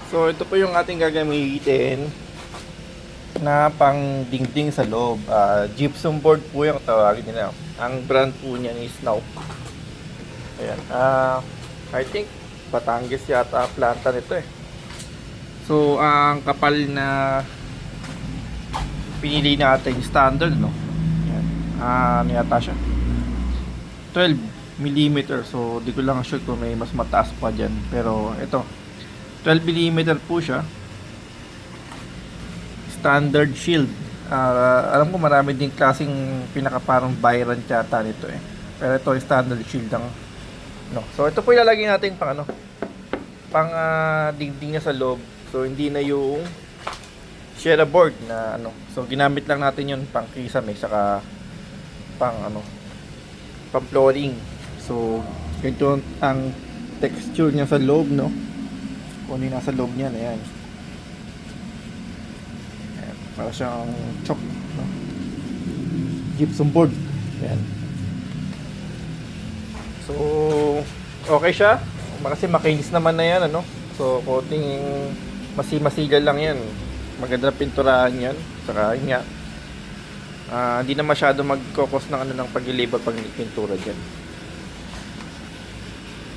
So ito po yung ating gagamitin na pang dingding sa loob. Gypsum board po yung tawagin nila. Ang brand po niya is Snow. Ayan. I think Batangas yata planta nito eh. So ang kapal na pinili natin standard, no? Ayan. Ano yata siya? 12 mm. So di ko lang sure kung may mas mataas pa dyan. Pero ito 12 mm po siya. Standard shield. Alam ko marami din klaseng pinaka parang Byron yata nito eh. Pero ito yung standard shield lang. No. So ito po ilalagay natin pang ano, pang dingding niya sa loob. So hindi na yung share board na ano. So ginamit lang natin yun pang kisame saka pang ano, pang flooring. So ganito ang texture niya sa loob, no? Kung ano yung nasa loob niya, ayan. Ayan, para siyang chalk, no? Gypsum board. Ayan. So okay siya kasi makinis naman na yan, ano. So konting masigal lang yan, maganda na pinturahan yan, saka yun nga, hindi na masyado magkokos ng ano ng pag-labor pag pintura dyan.